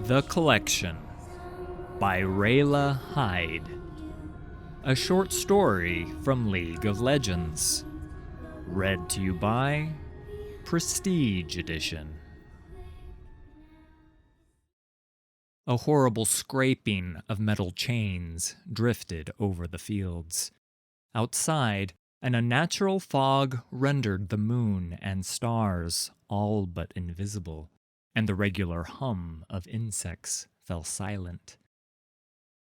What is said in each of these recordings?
The Collection by Rayla Heide. A short story from League of Legends. Read to you by Prestige Edition. A horrible scraping of metal chains drifted over the fields. Outside, an unnatural fog rendered the moon and stars all but invisible, and the regular hum of insects fell silent.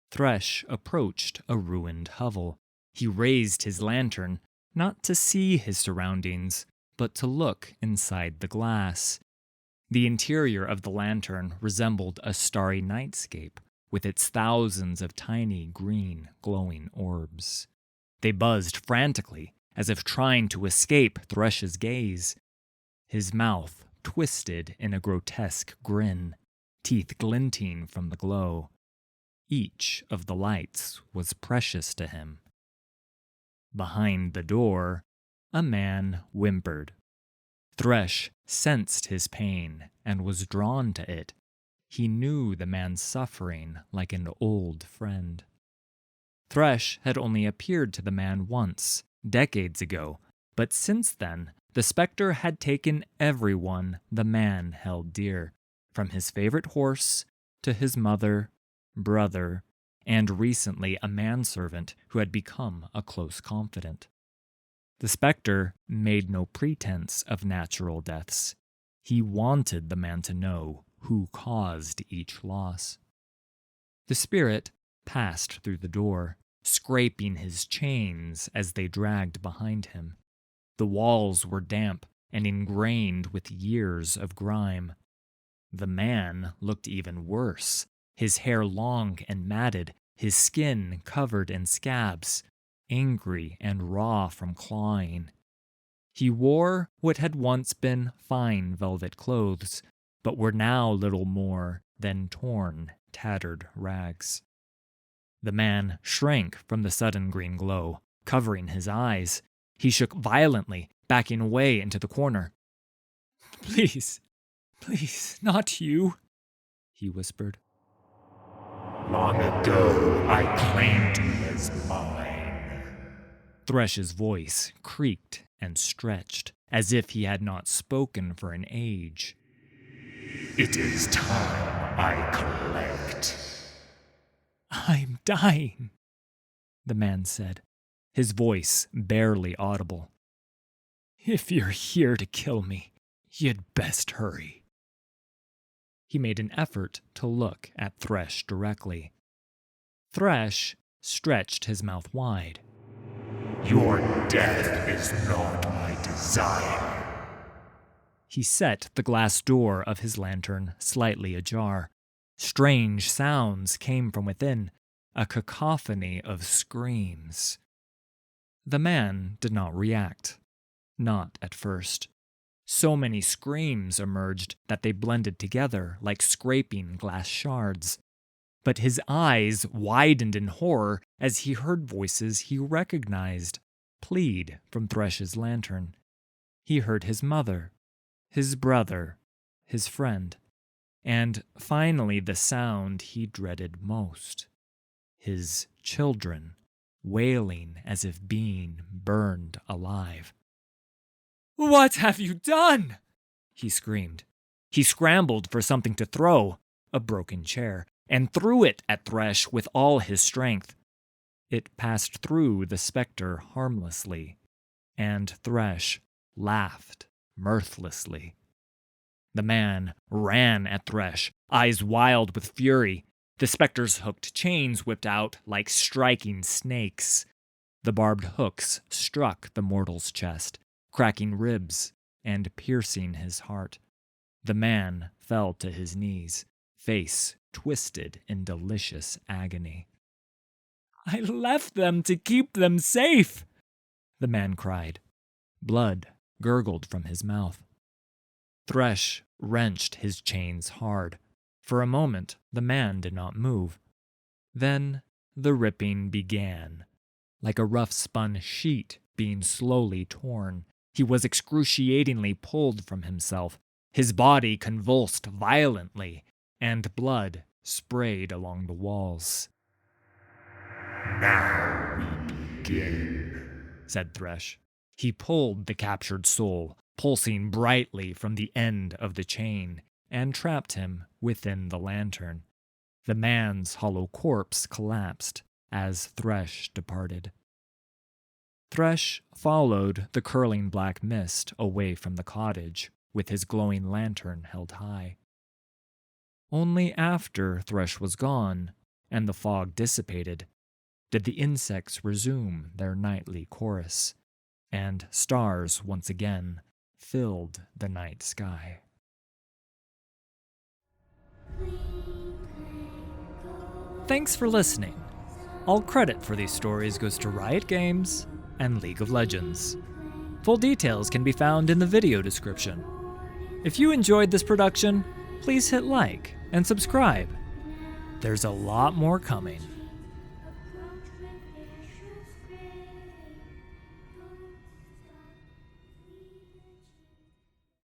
Thresh approached a ruined hovel. He raised his lantern, not to see his surroundings, but to look inside the glass. The interior of the lantern resembled a starry nightscape, with its thousands of tiny green glowing orbs. They buzzed frantically, as if trying to escape Thresh's gaze. His mouth twisted in a grotesque grin, teeth glinting from the glow. Each of the lights was precious to him. Behind the door, a man whimpered. Thresh sensed his pain and was drawn to it. He knew the man's suffering like an old friend. Thresh had only appeared to the man once, decades ago, but since then, the specter had taken everyone the man held dear, from his favorite horse to his mother, brother, and recently a manservant who had become a close confidant. The specter made no pretense of natural deaths. He wanted the man to know who caused each loss. The spirit passed through the door, scraping his chains as they dragged behind him. The walls were damp and ingrained with years of grime. The man looked even worse, his hair long and matted, his skin covered in scabs, angry and raw from clawing. He wore what had once been fine velvet clothes, but were now little more than torn, tattered rags. The man shrank from the sudden green glow, covering his eyes. He shook violently, backing away into the corner. Please, not you," he whispered. "Long ago, I claimed you as mine." Thresh's voice creaked and stretched, as if he had not spoken for an age. "It is time I collect." "I'm dying," the man said, his voice barely audible. "If you're here to kill me, you'd best hurry." He made an effort to look at Thresh directly. Thresh stretched his mouth wide. "Your death is not my desire." He set the glass door of his lantern slightly ajar. Strange sounds came from within, a cacophony of screams. The man did not react. Not at first. So many screams emerged that they blended together like scraping glass shards. But his eyes widened in horror as he heard voices he recognized plead from Thresh's lantern. He heard his mother, his brother, his friend, and finally the sound he dreaded most. His children, wailing as if being burned alive. "What have you done?" he screamed. He scrambled for something to throw, a broken chair, and threw it at Thresh with all his strength. It passed through the specter harmlessly, and Thresh laughed mirthlessly. The man ran at Thresh, eyes wild with fury. The specter's hooked chains whipped out like striking snakes. The barbed hooks struck the mortal's chest, cracking ribs and piercing his heart. The man fell to his knees, face twisted in delicious agony. "I left them to keep them safe," the man cried. Blood gurgled from his mouth. Thresh wrenched his chains hard. For a moment, the man did not move. Then the ripping began, like a rough-spun sheet being slowly torn. He was excruciatingly pulled from himself. His body convulsed violently, and blood sprayed along the walls. Now we begin, said Thresh. He pulled the captured soul, pulsing brightly from the end of the chain, and trapped him within the lantern. The man's hollow corpse collapsed as Thresh departed. Thresh followed the curling black mist away from the cottage, with his glowing lantern held high. Only after Thresh was gone, and the fog dissipated, did the insects resume their nightly chorus, and stars once again filled the night sky. Thanks for listening. All credit for these stories goes to Riot Games and League of Legends. Full details can be found in the video description. If you enjoyed this production, please hit like and subscribe. There's a lot more coming.